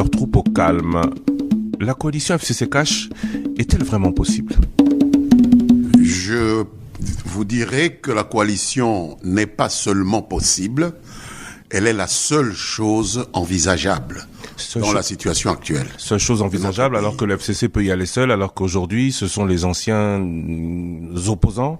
Leur troupe au calme. La coalition FCC-Cash est-elle vraiment possible? Je vous dirais que la coalition n'est pas seulement possible, elle est la seule chose envisageable dans la situation actuelle. Seule chose envisageable alors que le FCC peut y aller seul, alors qu'aujourd'hui ce sont les anciens opposants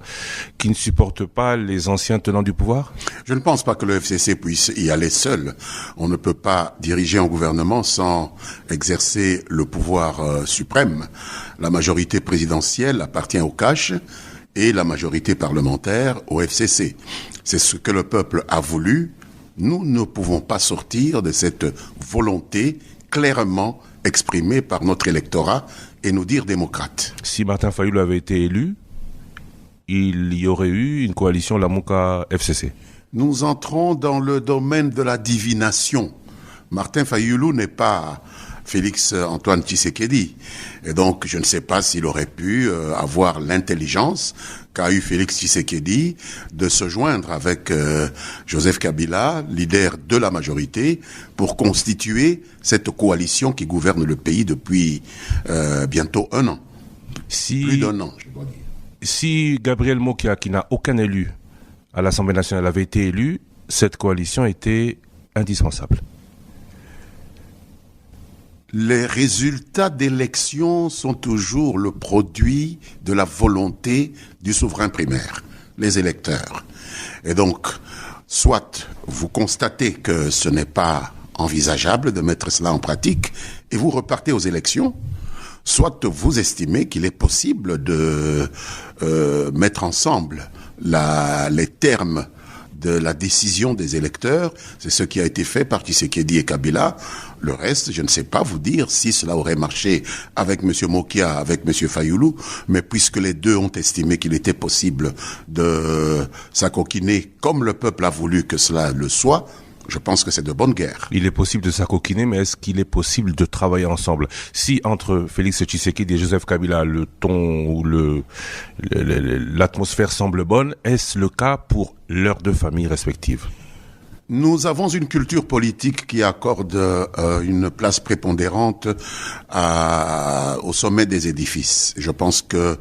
qui ne supportent pas les anciens tenants du pouvoir? Je ne pense pas que le FCC puisse y aller seul. On ne peut pas diriger un gouvernement sans exercer le pouvoir suprême. La majorité présidentielle appartient au Cash et la majorité parlementaire au FCC. C'est ce que le peuple a voulu. Nous ne pouvons pas sortir de cette volonté clairement exprimée par notre électorat et nous dire démocrate. Si Martin Fayulu avait été élu, il y aurait eu une coalition Lamuka-FCC. Nous entrons dans le domaine de la divination. Martin Fayulu n'est pas Félix Antoine Tshisekedi. Et donc, je ne sais pas s'il aurait pu avoir l'intelligence qu'a eu Félix Tshisekedi de se joindre avec Joseph Kabila, leader de la majorité, pour constituer cette coalition qui gouverne le pays depuis bientôt un an. Plus d'un an, je dois dire. Si Gabriel Mokia, qui n'a aucun élu à l'Assemblée nationale, avait été élu, cette coalition était indispensable. Les résultats d'élections sont toujours le produit de la volonté du souverain primaire, les électeurs. Et donc, soit vous constatez que ce n'est pas envisageable de mettre cela en pratique et vous repartez aux élections, soit vous estimez qu'il est possible de mettre ensemble les termes de la décision des électeurs. C'est ce qui a été fait par Tshisekedi et Kabila. Le reste, je ne sais pas vous dire si cela aurait marché avec M. Mokia, avec M. Fayulu, mais puisque les deux ont estimé qu'il était possible de s'acoquiner comme le peuple a voulu que cela le soit, je pense que c'est de bonne guerre. Il est possible de s'acoquiner, mais est-ce qu'il est possible de travailler ensemble? Si entre Félix Tshisekedi et Joseph Kabila, le ton ou l'atmosphère semble bonne, est-ce le cas pour leurs deux familles respectives? Nous avons une culture politique qui accorde une place prépondérante au sommet des édifices. Je pense que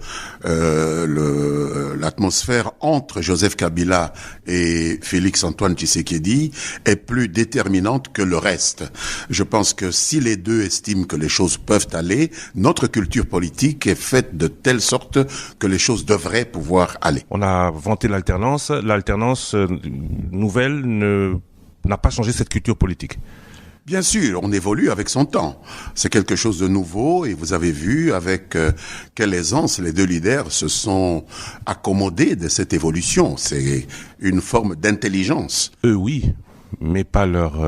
l'atmosphère entre Joseph Kabila et Félix Antoine Tshisekedi est plus déterminante que le reste. Je pense que si les deux estiment que les choses peuvent aller, notre culture politique est faite de telle sorte que les choses devraient pouvoir aller. On a vanté l'alternance. L'alternance nouvelle n'a pas changé cette culture politique. Bien sûr, on évolue avec son temps. C'est quelque chose de nouveau et vous avez vu avec quelle aisance les deux leaders se sont accommodés de cette évolution. C'est une forme d'intelligence. Eux, oui, mais pas leurs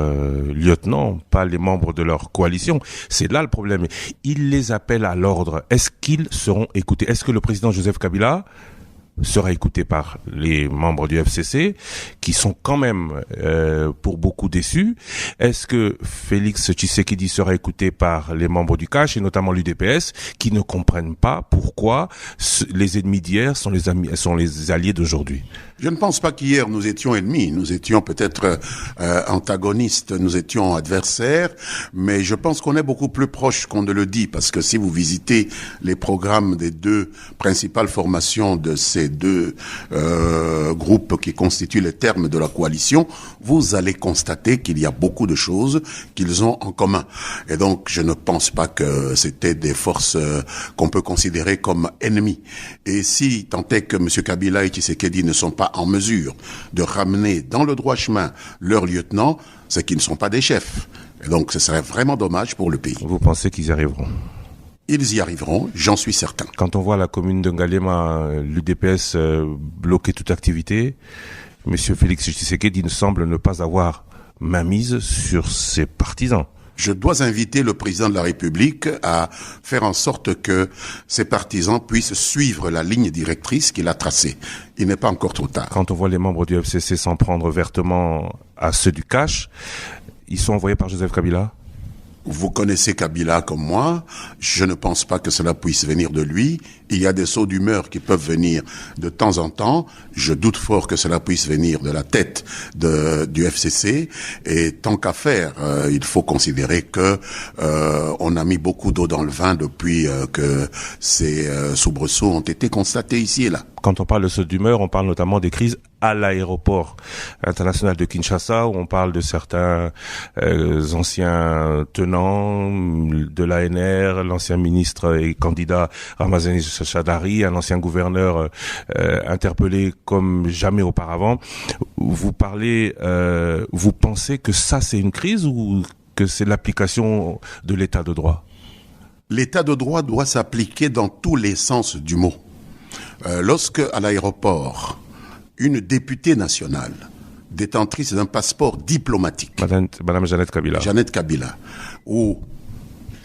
lieutenants, pas les membres de leur coalition. C'est là le problème. Ils les appellent à l'ordre. Est-ce qu'ils seront écoutés? Est-ce que le président Joseph Kabila sera écouté par les membres du FCC, qui sont quand même pour beaucoup déçus? Est-ce que Félix Tshisekedi sera écouté par les membres du Cash, et notamment l'UDPS, qui ne comprennent pas pourquoi les ennemis d'hier sont les alliés d'aujourd'hui? Je ne pense pas qu'hier nous étions ennemis, nous étions peut-être antagonistes, nous étions adversaires, mais je pense qu'on est beaucoup plus proches qu'on ne le dit, parce que si vous visitez les programmes des deux principales formations de ces deux groupes qui constituent les termes de la coalition, vous allez constater qu'il y a beaucoup de choses qu'ils ont en commun. Et donc je ne pense pas que c'était des forces qu'on peut considérer comme ennemies. Et si tant est que M. Kabila et Tshisekedi ne sont pas en mesure de ramener dans le droit chemin leurs lieutenants, c'est qu'ils ne sont pas des chefs. Et donc ce serait vraiment dommage pour le pays. Vous pensez qu'ils y arriveront? Ils y arriveront, j'en suis certain. Quand on voit la commune de Ngalema, l'UDPS bloquer toute activité, M. Félix Tshisekedi ne semble ne pas avoir mainmise sur ses partisans. Je dois inviter le président de la République à faire en sorte que ses partisans puissent suivre la ligne directrice qu'il a tracée. Il n'est pas encore trop tard. Quand on voit les membres du FCC s'en prendre vertement à ceux du Cash, ils sont envoyés par Joseph Kabila? Vous connaissez Kabila comme moi, je ne pense pas que cela puisse venir de lui. Il y a des sauts d'humeur qui peuvent venir de temps en temps. Je doute fort que cela puisse venir de la tête du FCC. Et tant qu'à faire, il faut considérer que on a mis beaucoup d'eau dans le vin depuis que ces soubresauts ont été constatés ici et là. Quand on parle de saut d'humeur, on parle notamment des crises à l'aéroport international de Kinshasa, où on parle de certains anciens tenants de l'ANR, l'ancien ministre et candidat Ramazani Shadary, un ancien gouverneur interpellé comme jamais auparavant. Vous pensez que ça c'est une crise ou que c'est l'application de l'état de droit? L'état de droit doit s'appliquer dans tous les sens du mot. Lorsque, à l'aéroport, une députée nationale, détentrice d'un passeport diplomatique, Madame Jeannette Kabila, ou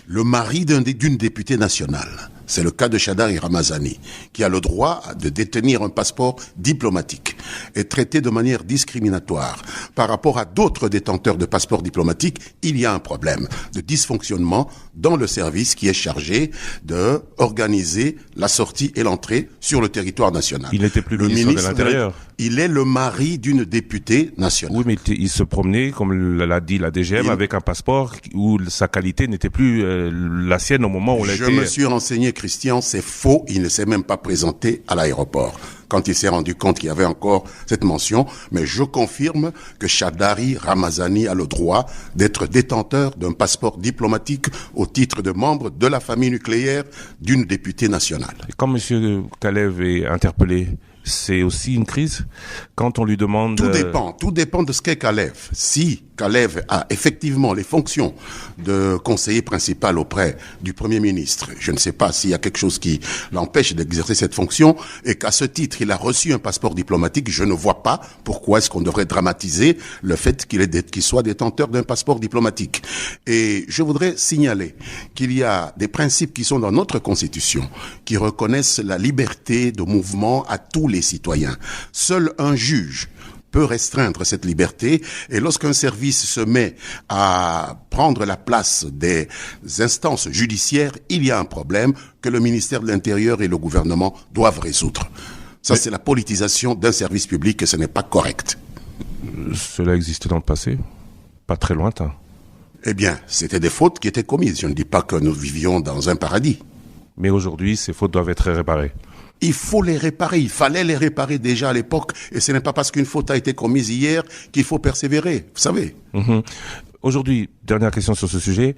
le mari d'une députée nationale, c'est le cas de Shadary Ramazani, qui a le droit de détenir un passeport diplomatique, est traité de manière discriminatoire par rapport à d'autres détenteurs de passeports diplomatiques, il y a un problème de dysfonctionnement dans le service qui est chargé de organiser la sortie et l'entrée sur le territoire national. Il n'était plus le ministre de l'Intérieur. Il est le mari d'une députée nationale. Oui, mais il se promenait, comme l'a dit la DGM, avec un passeport où sa qualité n'était plus la sienne au moment où on l'a été. Je me suis renseigné, Christian, c'est faux. Il ne s'est même pas présenté à l'aéroport quand il s'est rendu compte qu'il y avait encore cette mention. Mais je confirme que Shadary Ramazani a le droit d'être détenteur d'un passeport diplomatique au titre de membre de la famille nucléaire d'une députée nationale. Et quand M. Kalev est interpellé, c'est aussi une crise quand on lui demande... Tout dépend de ce qu'est Kalev. Si Kalev a effectivement les fonctions de conseiller principal auprès du Premier ministre, je ne sais pas s'il y a quelque chose qui l'empêche d'exercer cette fonction, et qu'à ce titre il a reçu un passeport diplomatique, je ne vois pas pourquoi est-ce qu'on devrait dramatiser le fait qu'il soit détenteur d'un passeport diplomatique. Et je voudrais signaler qu'il y a des principes qui sont dans notre Constitution, qui reconnaissent la liberté de mouvement à tous les citoyens. Seul un juge peut restreindre cette liberté, et lorsqu'un service se met à prendre la place des instances judiciaires, il y a un problème que le ministère de l'Intérieur et le gouvernement doivent résoudre. Ça, c'est la politisation d'un service public et ce n'est pas correct. Cela existait dans le passé, pas très lointain. Eh bien, c'était des fautes qui étaient commises. Je ne dis pas que nous vivions dans un paradis. Mais aujourd'hui, ces fautes doivent être réparées. Il faut les réparer, il fallait les réparer déjà à l'époque, et ce n'est pas parce qu'une faute a été commise hier qu'il faut persévérer, vous savez. Aujourd'hui, dernière question sur ce sujet,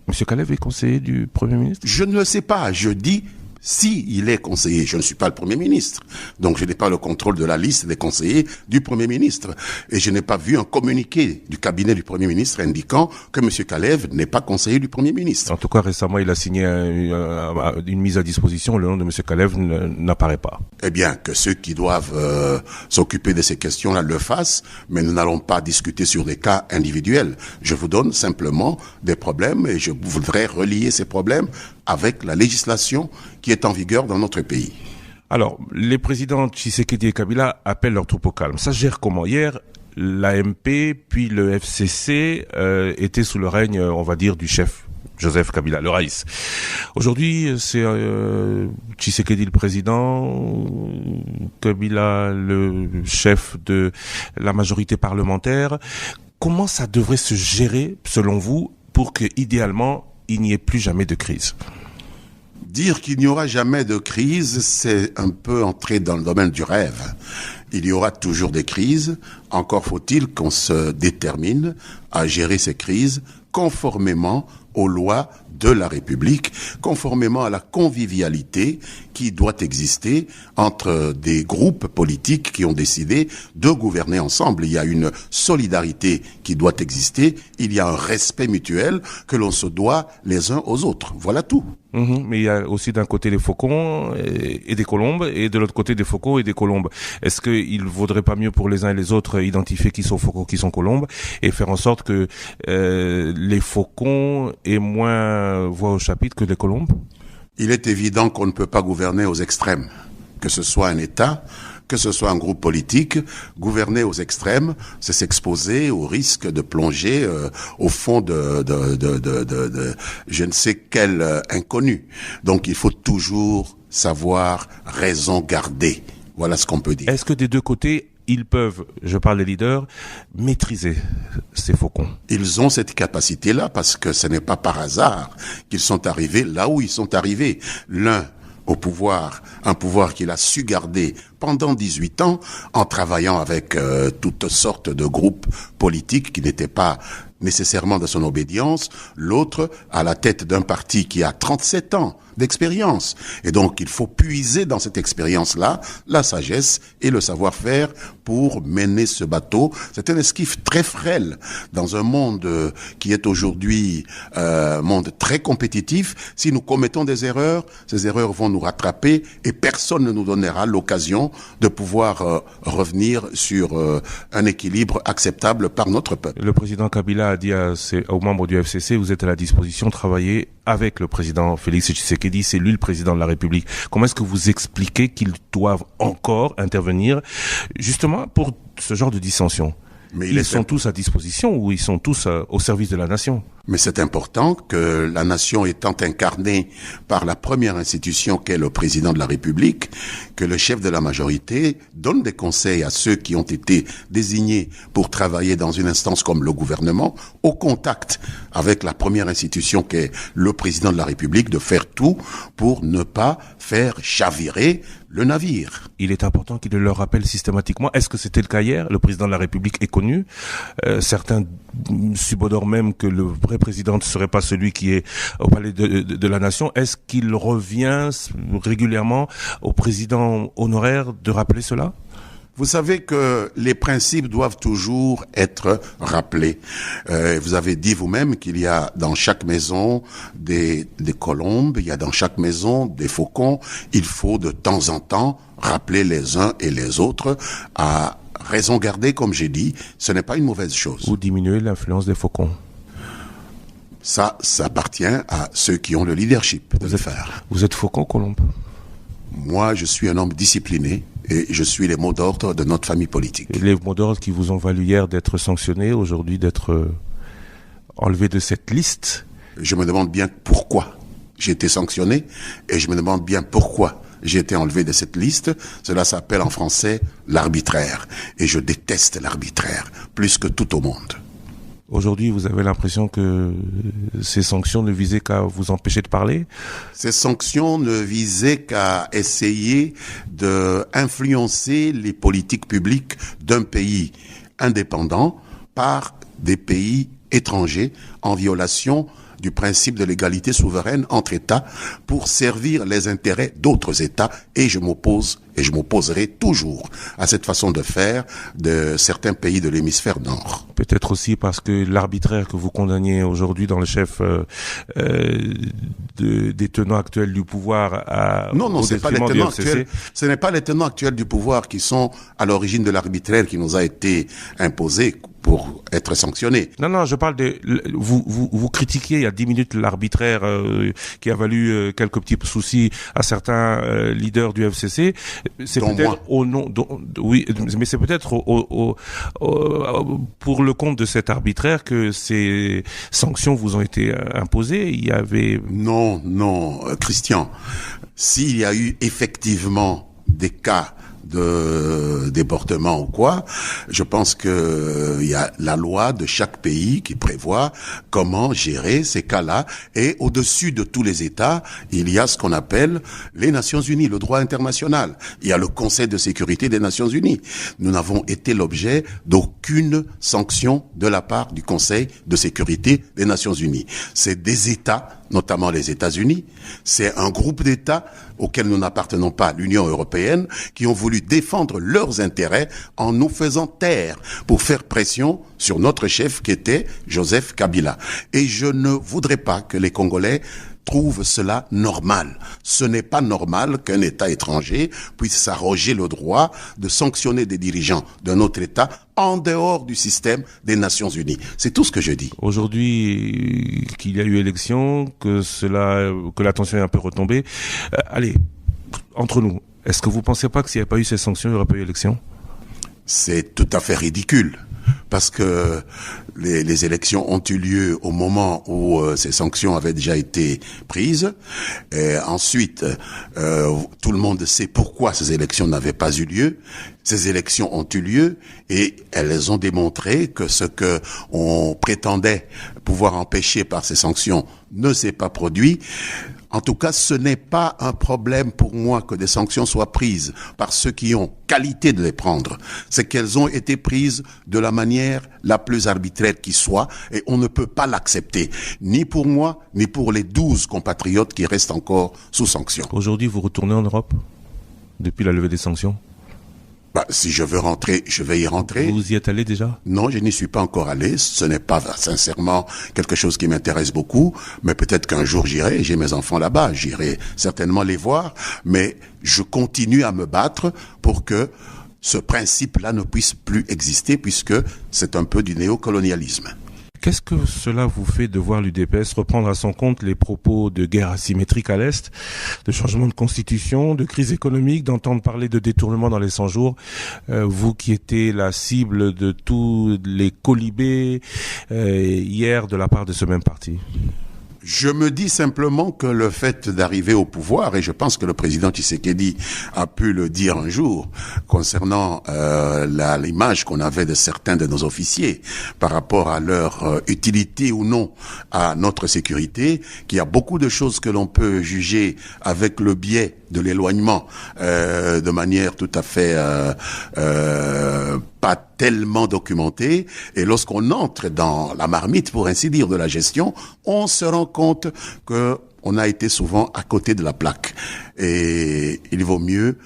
M. Kalev est conseiller du Premier ministre? Je ne le sais pas, je dis si il est conseiller. Je ne suis pas le Premier ministre, donc je n'ai pas le contrôle de la liste des conseillers du Premier ministre. Et je n'ai pas vu un communiqué du cabinet du Premier ministre indiquant que M. Kalev n'est pas conseiller du Premier ministre. En tout cas, récemment, il a signé une mise à disposition. Le nom de M. Kalev n'apparaît pas. Eh bien, que ceux qui doivent s'occuper de ces questions-là le fassent, mais nous n'allons pas discuter sur des cas individuels. Je vous donne simplement des problèmes et je voudrais relier ces problèmes avec la législation qui est en vigueur dans notre pays. Alors, les présidents Tshisekedi et Kabila appellent leurs troupes au calme. Ça se gère comment? Hier, l'AMP puis le FCC étaient sous le règne, on va dire, du chef Joseph Kabila, le Raïs. Aujourd'hui, c'est Tshisekedi le président, Kabila le chef de la majorité parlementaire. Comment ça devrait se gérer, selon vous, pour que, idéalement, il n'y ait plus jamais de crise? Dire qu'il n'y aura jamais de crise, c'est un peu entrer dans le domaine du rêve. Il y aura toujours des crises, encore faut-il qu'on se détermine à gérer ces crises conformément aux lois de la République, conformément à la convivialité qui doit exister entre des groupes politiques qui ont décidé de gouverner ensemble. Il y a une solidarité qui doit exister, il y a un respect mutuel que l'on se doit les uns aux autres. Voilà tout. Mais il y a aussi d'un côté des faucons et des colombes, et de l'autre côté des faucons et des colombes. Est-ce qu'il vaudrait pas mieux pour les uns et les autres identifier qui sont faucons, qui sont colombes, et faire en sorte que les faucons aient moins voix au chapitre que les colombes? Il est évident qu'on ne peut pas gouverner aux extrêmes, que ce soit un État, que ce soit un groupe politique, gouverner aux extrêmes, c'est s'exposer au risque de plonger au fond de je ne sais quel inconnu. Donc il faut toujours savoir raison garder. Voilà ce qu'on peut dire. Est-ce que des deux côtés, ils peuvent, je parle des leaders, maîtriser ces faucons? Ils ont cette capacité-là parce que ce n'est pas par hasard qu'ils sont arrivés là où ils sont arrivés. L'un au pouvoir, un pouvoir qu'il a su garder pendant 18 ans en travaillant avec toutes sortes de groupes politiques qui n'étaient pas nécessairement de son obédience, l'autre à la tête d'un parti qui a 37 ans d'expérience. Et donc, il faut puiser dans cette expérience-là la sagesse et le savoir-faire pour mener ce bateau. C'est un esquif très frêle dans un monde qui est aujourd'hui un monde très compétitif. Si nous commettons des erreurs, ces erreurs vont nous rattraper et personne ne nous donnera l'occasion de pouvoir revenir sur un équilibre acceptable par notre peuple. Le président Kabila a dit aux membres du FCC, vous êtes à la disposition de travailler avec le président Félix Tshisekedi, c'est lui le président de la République. Comment est-ce que vous expliquez qu'ils doivent encore intervenir justement pour ce genre de dissension? Mais ils sont tous à disposition ou ils sont tous au service de la nation? Mais c'est important que la nation étant incarnée par la première institution qu'est le président de la République, que le chef de la majorité donne des conseils à ceux qui ont été désignés pour travailler dans une instance comme le gouvernement, au contact avec la première institution qu'est le président de la République, de faire tout pour ne pas faire chavirer le navire. Il est important qu'il le rappelle systématiquement. Est-ce que c'était le cas hier? Le président de la République est connu. Certains subodorent même que le vrai président ne serait pas celui qui est au palais de la nation. Est-ce qu'il revient régulièrement au président honoraire de rappeler cela? Vous savez que les principes doivent toujours être rappelés. Vous avez dit vous-même qu'il y a dans chaque maison des colombes, il y a dans chaque maison des faucons. Il faut de temps en temps rappeler les uns et les autres à raison garder, comme j'ai dit. Ce n'est pas une mauvaise chose. Ou diminuer l'influence des faucons. Ça appartient à ceux qui ont le leadership de le faire. Vous êtes faucon, colombe? Moi, je suis un homme discipliné et je suis les mots d'ordre de notre famille politique. Et les mots d'ordre qui vous ont valu hier d'être sanctionné, aujourd'hui d'être enlevé de cette liste? Je me demande bien pourquoi j'ai été sanctionné et je me demande bien pourquoi j'ai été enlevé de cette liste. Cela s'appelle en français l'arbitraire. Et je déteste l'arbitraire plus que tout au monde. Aujourd'hui, vous avez l'impression que ces sanctions ne visaient qu'à vous empêcher de parler? Ces sanctions ne visaient qu'à essayer d'influencer les politiques publiques d'un pays indépendant par des pays étrangers en violation du principe de l'égalité souveraine entre États pour servir les intérêts d'autres États. Et je m'oppose et je m'opposerai toujours à cette façon de faire de certains pays de l'hémisphère nord. Peut-être aussi parce que l'arbitraire que vous condamnez aujourd'hui dans le chef des tenants actuels du pouvoir Non, c'est pas les tenants actuels. Ce n'est pas les tenants actuels du pouvoir qui sont à l'origine de l'arbitraire qui nous a été imposé pour être sanctionné. Non, je parle de... Vous critiquiez il y a 10 minutes l'arbitraire qui a valu quelques petits soucis à certains leaders du FCC. C'est peut-être au nom... oui, mais c'est peut-être pour le compte de cet arbitraire que ces sanctions vous ont été imposées. Il y avait... Non, Christian. S'il y a eu effectivement des cas de débordement ou quoi, je pense que il y a la loi de chaque pays qui prévoit comment gérer ces cas-là, et au-dessus de tous les États, il y a ce qu'on appelle les Nations Unies, le droit international. Il y a le Conseil de sécurité des Nations Unies. Nous n'avons été l'objet d'aucune sanction de la part du Conseil de sécurité des Nations Unies. C'est des États, notamment les États-Unis, c'est un groupe d'États auxquels nous n'appartenons pas, l'Union européenne, qui ont voulu défendre leurs intérêts en nous faisant taire pour faire pression sur notre chef qui était Joseph Kabila. Et je ne voudrais pas que les Congolais trouvent cela normal. Ce n'est pas normal qu'un État étranger puisse s'arroger le droit de sanctionner des dirigeants d'un autre État en dehors du système des Nations Unies. C'est tout ce que je dis. Aujourd'hui, qu'il y a eu élection, que la tension est un peu retombée. Allez, entre nous, Est-ce que vous ne pensez pas que s'il n'y avait pas eu ces sanctions, il n'y aurait pas eu élection? C'est tout à fait ridicule. Parce que les élections ont eu lieu au moment où ces sanctions avaient déjà été prises. Et ensuite, tout le monde sait pourquoi ces élections n'avaient pas eu lieu. Ces élections ont eu lieu et elles ont démontré que ce que on prétendait pouvoir empêcher par ces sanctions ne s'est pas produit. En tout cas, ce n'est pas un problème pour moi que des sanctions soient prises par ceux qui ont qualité de les prendre. C'est qu'elles ont été prises de la manière la plus arbitraire qui soit et on ne peut pas l'accepter, ni pour moi, ni pour les 12 compatriotes qui restent encore sous sanctions. Aujourd'hui, vous retournez en Europe depuis la levée des sanctions? Si je veux rentrer, je vais y rentrer. Vous y êtes allé déjà? Non, je n'y suis pas encore allé. Ce n'est pas sincèrement quelque chose qui m'intéresse beaucoup, mais peut-être qu'un jour j'irai. J'ai mes enfants là-bas, j'irai certainement les voir. Mais je continue à me battre pour que ce principe-là ne puisse plus exister, puisque c'est un peu du néocolonialisme. Qu'est-ce que cela vous fait de voir l'UDPS reprendre à son compte les propos de guerre asymétrique à l'Est, de changement de constitution, de crise économique, d'entendre parler de détournement dans les 100 jours, vous qui étiez la cible de tous les colibés hier de la part de ce même parti? Je me dis simplement que le fait d'arriver au pouvoir, et je pense que le président Tshisekedi a pu le dire un jour, concernant l'image qu'on avait de certains de nos officiers par rapport à leur utilité ou non à notre sécurité, qu'il y a beaucoup de choses que l'on peut juger avec le biais de l'éloignement, de manière tout à fait pas tellement documentée, et lorsqu'on entre dans la marmite, pour ainsi dire, de la gestion, on se rend compte que on a été souvent à côté de la plaque. Et il vaut mieux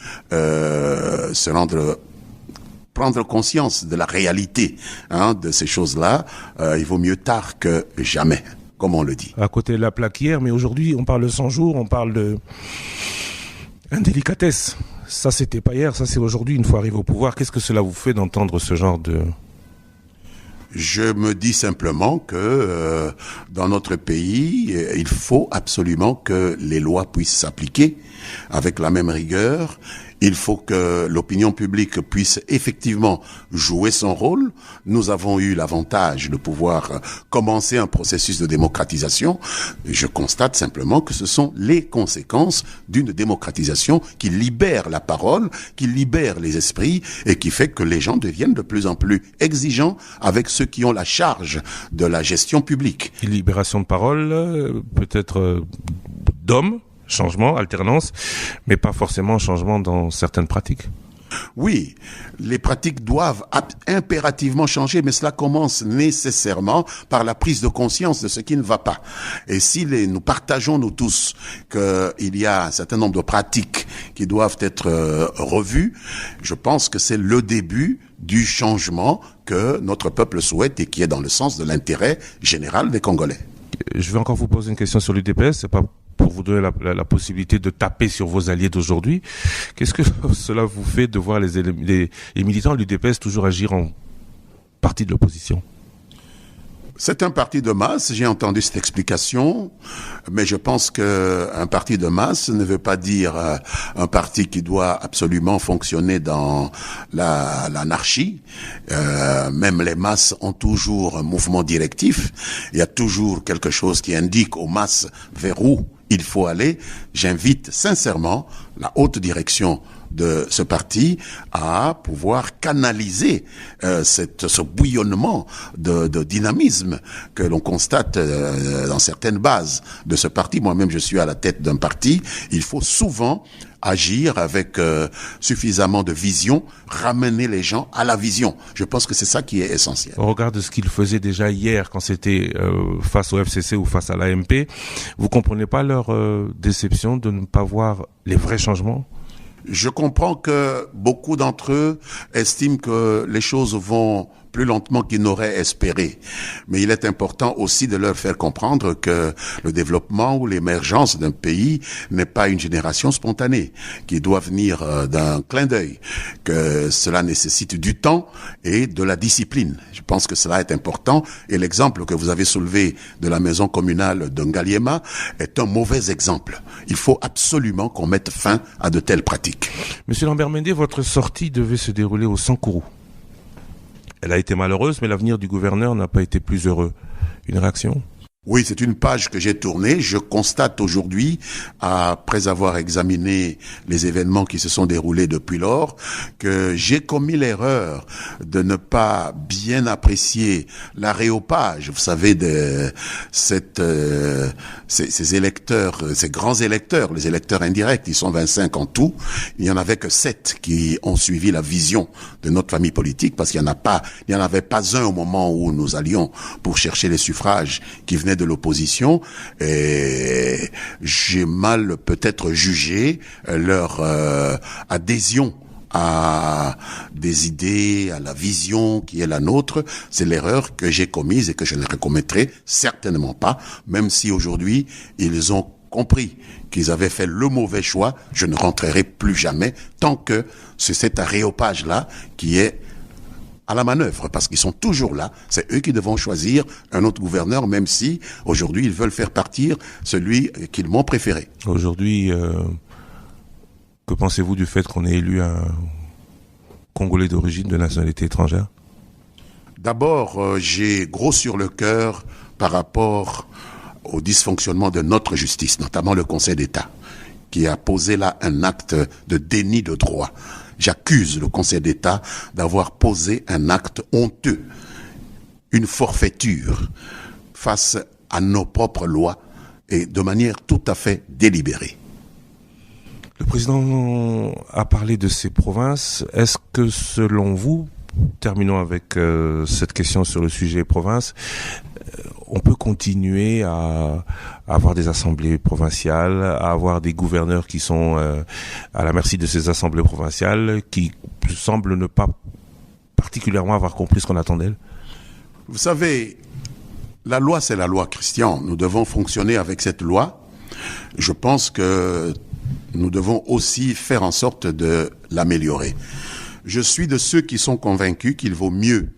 prendre conscience de la réalité de ces choses-là. Il vaut mieux tard que jamais, comme on le dit. À côté de la plaque hier, mais aujourd'hui, on parle de 100 jours, on parle de indélicatesse. Ça, c'était pas hier, ça c'est aujourd'hui, une fois arrivé au pouvoir. Qu'est-ce que cela vous fait d'entendre ce genre de... Je me dis simplement que dans notre pays, il faut absolument que les lois puissent s'appliquer avec la même rigueur. Il faut que l'opinion publique puisse effectivement jouer son rôle. Nous avons eu l'avantage de pouvoir commencer un processus de démocratisation. Je constate simplement que ce sont les conséquences d'une démocratisation qui libère la parole, qui libère les esprits et qui fait que les gens deviennent de plus en plus exigeants avec ceux qui ont la charge de la gestion publique. Une libération de parole, peut-être d'hommes, changement, alternance, mais pas forcément changement dans certaines pratiques. Oui, les pratiques doivent impérativement changer, mais cela commence nécessairement par la prise de conscience de ce qui ne va pas. Et si nous partageons, nous tous, qu'il y a un certain nombre de pratiques qui doivent être revues, je pense que c'est le début du changement que notre peuple souhaite et qui est dans le sens de l'intérêt général des Congolais. Je vais encore vous poser une question sur l'UDPS, c'est pas pour vous donner la possibilité de taper sur vos alliés d'aujourd'hui. Qu'est-ce que cela vous fait de voir les militants de l'UDPS toujours agir en parti de l'opposition? C'est un parti de masse, j'ai entendu cette explication, mais je pense qu'un parti de masse ne veut pas dire un parti qui doit absolument fonctionner dans l'anarchie. Même les masses ont toujours un mouvement directif. Il y a toujours quelque chose qui indique aux masses vers où il faut aller. J'invite sincèrement la haute direction de ce parti à pouvoir canaliser ce bouillonnement de dynamisme que l'on constate dans certaines bases de ce parti. Moi-même, je suis à la tête d'un parti. Il faut souvent agir avec suffisamment de vision, ramener les gens à la vision. Je pense que c'est ça qui est essentiel. Au regard de ce qu'il faisait déjà hier quand c'était face au FCC ou face à l'AMP, vous comprenez pas leur déception de ne pas voir les vrais changements? Je comprends que beaucoup d'entre eux estiment que les choses vont plus lentement qu'ils n'auraient espéré. Mais il est important aussi de leur faire comprendre que le développement ou l'émergence d'un pays n'est pas une génération spontanée, qui doit venir d'un clin d'œil, que cela nécessite du temps et de la discipline. Je pense que cela est important, et l'exemple que vous avez soulevé de la maison communale de Ngaliema est un mauvais exemple. Il faut absolument qu'on mette fin à de telles pratiques. Monsieur Lambert-Mende, votre sortie devait se dérouler au Sankourou. Elle a été malheureuse, mais l'avenir du gouverneur n'a pas été plus heureux. Une réaction ? Oui, c'est une page que j'ai tournée. Je constate aujourd'hui, après avoir examiné les événements qui se sont déroulés depuis lors, que j'ai commis l'erreur de ne pas bien apprécier l'aréopage, vous savez, de ces électeurs, ces grands électeurs, les électeurs indirects, ils sont 25 en tout. Il n'y en avait que 7 qui ont suivi la vision de notre famille politique, parce qu'il n'y en avait pas un au moment où nous allions pour chercher les suffrages qui venaient de l'opposition, et j'ai mal peut-être jugé leur adhésion à des idées, à la vision qui est la nôtre. C'est l'erreur que j'ai commise et que je ne recommettrai certainement pas, même si aujourd'hui ils ont compris qu'ils avaient fait le mauvais choix. Je ne rentrerai plus jamais tant que c'est cet aréopage-là qui est à la manœuvre, parce qu'ils sont toujours là. C'est eux qui devront choisir un autre gouverneur, même si aujourd'hui ils veulent faire partir celui qu'ils m'ont préféré. Aujourd'hui, que pensez-vous du fait qu'on ait élu un Congolais d'origine de nationalité étrangère ? D'abord, j'ai gros sur le cœur par rapport au dysfonctionnement de notre justice, notamment le Conseil d'État, qui a posé là un acte de déni de droit. J'accuse le Conseil d'État d'avoir posé un acte honteux, une forfaiture face à nos propres lois et de manière tout à fait délibérée. Le président a parlé de ces provinces. Est-ce que selon vous, terminons avec cette question sur le sujet province, on peut continuer à avoir des assemblées provinciales, à avoir des gouverneurs qui sont à la merci de ces assemblées provinciales, qui semblent ne pas particulièrement avoir compris ce qu'on attend d'elles ? Vous savez, la loi, c'est la loi, Christian. Nous devons fonctionner avec cette loi. Je pense que nous devons aussi faire en sorte de l'améliorer. Je suis de ceux qui sont convaincus qu'il vaut mieux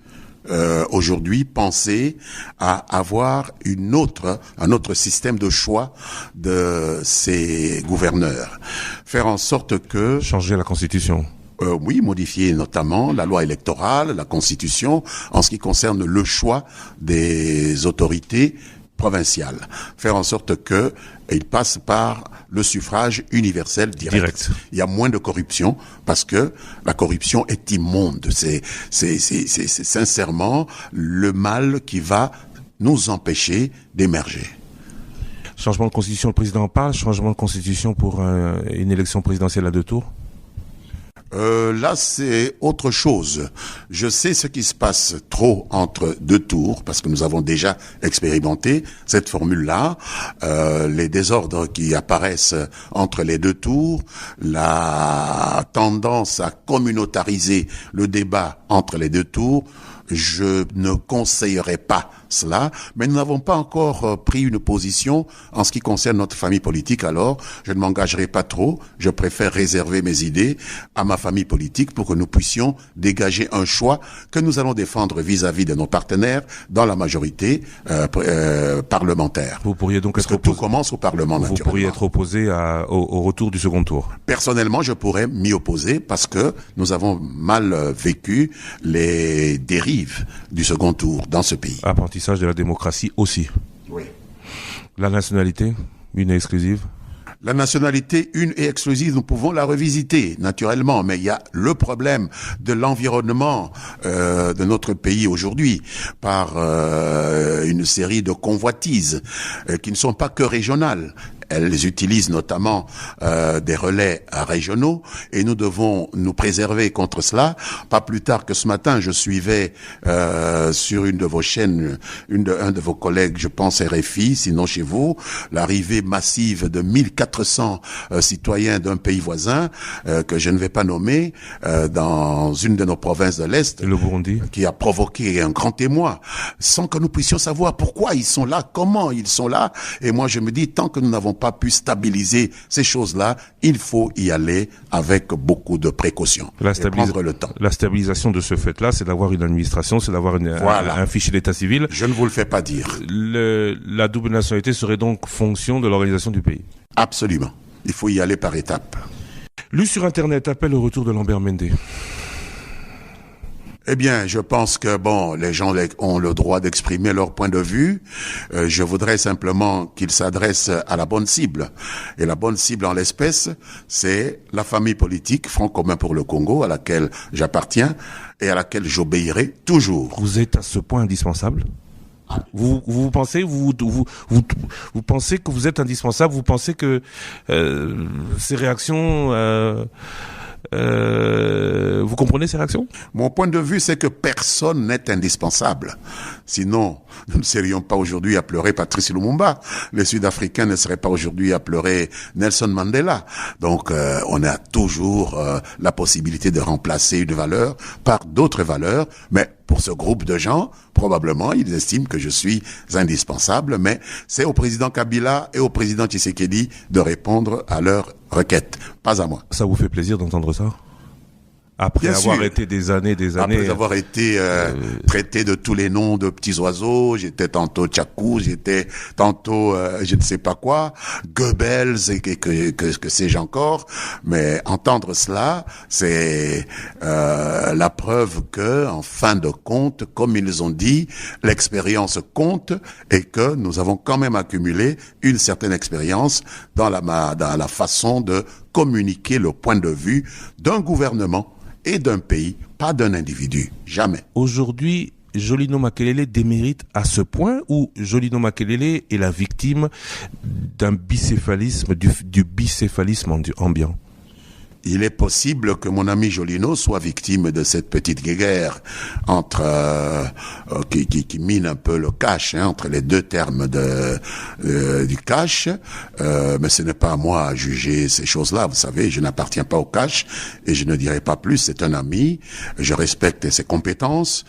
aujourd'hui penser à avoir un autre système de choix de ces gouverneurs. Faire en sorte que... Changer la Constitution. Oui, modifier notamment la loi électorale, la Constitution, en ce qui concerne le choix des autorités provinciales. Faire en sorte que il passe par le suffrage universel direct. Il y a moins de corruption parce que la corruption est immonde. C'est sincèrement le mal qui va nous empêcher d'émerger. Changement de constitution, le président en parle. Changement de constitution pour une élection présidentielle à 2 tours. Là, c'est autre chose. Je sais ce qui se passe trop entre 2 tours, parce que nous avons déjà expérimenté cette formule-là. Les désordres qui apparaissent entre les 2 tours, la tendance à communautariser le débat entre les 2 tours, je ne conseillerais pas cela, mais nous n'avons pas encore pris une position en ce qui concerne notre famille politique, alors je ne m'engagerai pas trop, je préfère réserver mes idées à ma famille politique pour que nous puissions dégager un choix que nous allons défendre vis-à-vis de nos partenaires dans la majorité parlementaire. Vous pourriez donc parce que tout commence au Parlement, naturellement. Vous pourriez être opposé au retour du second tour. Personnellement, je pourrais m'y opposer parce que nous avons mal vécu les dérives du second tour dans ce pays. Apprentissage de la démocratie aussi. Oui. La nationalité, une et exclusive. La nationalité une et exclusive, nous pouvons la revisiter naturellement, mais il y a le problème de l'environnement de notre pays aujourd'hui par une série de convoitises qui ne sont pas que régionales. elles utilisent notamment des relais régionaux et nous devons nous préserver contre cela. Pas plus tard que ce matin, je suivais sur une de vos chaînes, un de vos collègues, je pense RFI, sinon chez vous, l'arrivée massive de 1400 citoyens d'un pays voisin que je ne vais pas nommer dans une de nos provinces de l'Est, le Burundi, qui a provoqué un grand émoi, sans que nous puissions savoir pourquoi ils sont là, comment ils sont là. Et moi, je me dis, tant que nous n'avons pas pu stabiliser ces choses-là, il faut y aller avec beaucoup de précautions et prendre le temps. La stabilisation de ce fait-là, c'est d'avoir une administration, c'est d'avoir un fichier d'état civil. Je ne vous le fais pas dire. La double nationalité serait donc fonction de l'organisation du pays. Absolument. Il faut y aller par étapes. Lu sur Internet, appelle au retour de Lambert Mende. Eh bien, je pense que les gens ont le droit d'exprimer leur point de vue. Je voudrais simplement qu'ils s'adressent à la bonne cible. Et la bonne cible en l'espèce, c'est la famille politique Front commun pour le Congo, à laquelle j'appartiens et à laquelle j'obéirai toujours. Vous êtes à ce point indispensable ? Vous pensez que vous êtes indispensable ? Vous pensez que ces réactions vous comprenez ces réactions ? Mon point de vue, c'est que personne n'est indispensable. Sinon, nous ne serions pas aujourd'hui à pleurer Patrice Lumumba. Les Sud-Africains ne seraient pas aujourd'hui à pleurer Nelson Mandela. Donc, on a toujours la possibilité de remplacer une valeur par d'autres valeurs. Mais pour ce groupe de gens, probablement, ils estiment que je suis indispensable. Mais c'est au président Kabila et au président Tshisekedi de répondre à leurs requêtes, pas à moi. Ça vous fait plaisir d'entendre ça ? Après Bien avoir sûr. été des années. Après avoir été traité de tous les noms de petits oiseaux, j'étais tantôt Tchakou, j'étais tantôt je ne sais pas quoi, Goebbels et que sais-je encore. Mais entendre cela, c'est la preuve que, en fin de compte, comme ils ont dit, l'expérience compte et que nous avons quand même accumulé une certaine expérience dans la façon de communiquer le point de vue d'un gouvernement et d'un pays, pas d'un individu, jamais. Aujourd'hui, Jolino Makelele démérite à ce point où Jolino Makelele est la victime d'un bicéphalisme, du bicéphalisme ambiant? Il est possible que mon ami Jolino soit victime de cette petite guerre entre qui mine un peu le cash, entre les deux termes du cash. Mais ce n'est pas à moi à juger ces choses-là. Vous savez, je n'appartiens pas au cash et je ne dirai pas plus. C'est un ami. Je respecte ses compétences,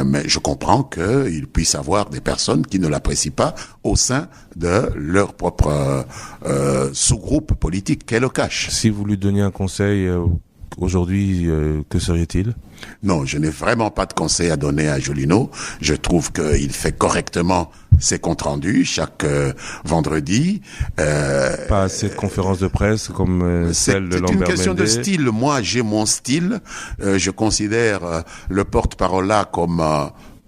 mais je comprends qu'il puisse avoir des personnes qui ne l'apprécient pas au sein de leur propre sous-groupe politique qu'est le cash. Si vous lui donniez un conseil aujourd'hui, que serait-il ? Non, je n'ai vraiment pas de conseil à donner à Jolino. Je trouve qu'il fait correctement ses comptes rendus chaque vendredi. Pas assez de conférences de presse comme celle de Lambert Mende. C'est une question de style. Moi, j'ai mon style. Je considère le porte-parole là comme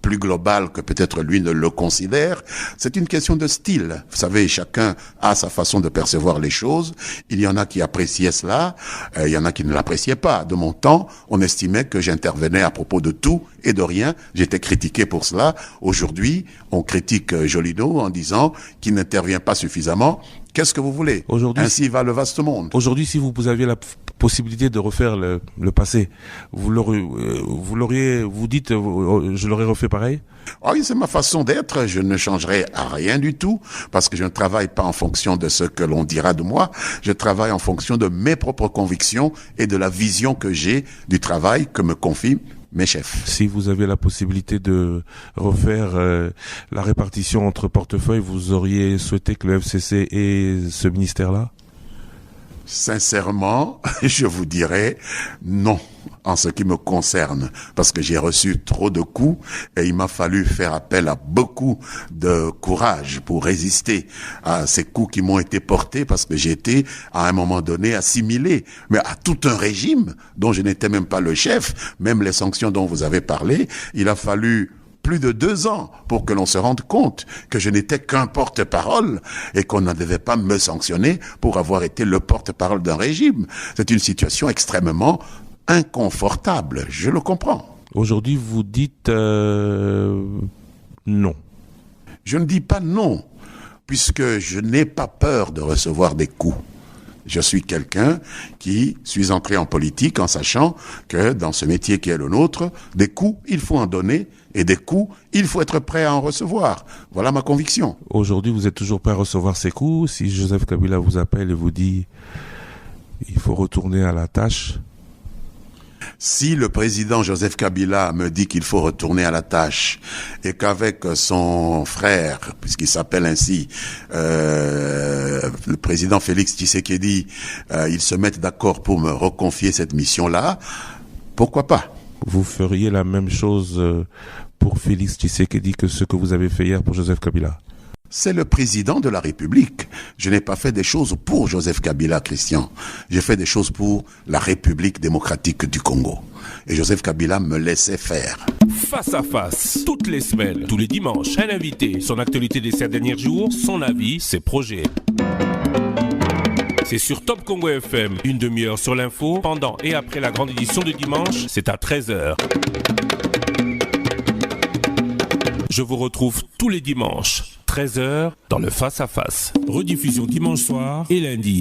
plus global que peut-être lui ne le considère. C'est une question de style. Vous savez, chacun a sa façon de percevoir les choses. Il y en a qui appréciaient cela, il y en a qui ne l'appréciaient pas. De mon temps, on estimait que j'intervenais à propos de tout et de rien. J'étais critiqué pour cela. Aujourd'hui, on critique Jolino en disant qu'il n'intervient pas suffisamment. Qu'est-ce que vous voulez ? Ainsi va le vaste monde. Aujourd'hui, si vous aviez la possibilité de refaire le passé, vous dites, je l'aurais refait pareil ? Oui, c'est ma façon d'être. Je ne changerai à rien du tout parce que je ne travaille pas en fonction de ce que l'on dira de moi. Je travaille en fonction de mes propres convictions et de la vision que j'ai du travail que me confient mes chefs. Si vous aviez la possibilité de refaire la répartition entre portefeuilles, vous auriez souhaité que le FCC ait ce ministère-là ? Sincèrement, je vous dirais non en ce qui me concerne, parce que j'ai reçu trop de coups et il m'a fallu faire appel à beaucoup de courage pour résister à ces coups qui m'ont été portés, parce que j'ai été à un moment donné assimilé, mais à tout un régime dont je n'étais même pas le chef. Même les sanctions dont vous avez parlé, il a fallu plus de 2 ans pour que l'on se rende compte que je n'étais qu'un porte-parole et qu'on ne devait pas me sanctionner pour avoir été le porte-parole d'un régime. C'est une situation extrêmement inconfortable, je le comprends. Aujourd'hui, vous dites non. Je ne dis pas non. puisque je n'ai pas peur de recevoir des coups. Je suis quelqu'un qui suis entré en politique en sachant que dans ce métier qui est le nôtre, des coups, il faut en donner, et des coups, il faut être prêt à en recevoir. Voilà ma conviction. Aujourd'hui, vous êtes toujours prêt à recevoir ces coups? Si Joseph Kabila vous appelle et vous dit il faut retourner à la tâche? Si le président Joseph Kabila me dit qu'il faut retourner à la tâche et qu'avec son frère, puisqu'il s'appelle ainsi, le président Félix Tshisekedi, ils se mettent d'accord pour me reconfier cette mission-là, pourquoi pas? Vous feriez la même chose pour Félix Tshisekedi que ce que vous avez fait hier pour Joseph Kabila? C'est le président de la République. Je n'ai pas fait des choses pour Joseph Kabila, Christian. J'ai fait des choses pour la République démocratique du Congo. Et Joseph Kabila me laissait faire. Face à face, toutes les semaines, tous les dimanches, un invité, son actualité des 7 derniers jours, son avis, ses projets. C'est sur Top Congo FM, une demi-heure sur l'info, pendant et après la grande édition de dimanche, c'est à 13h. Je vous retrouve tous les dimanches, 13h, dans le Face à Face. Rediffusion dimanche soir et lundi.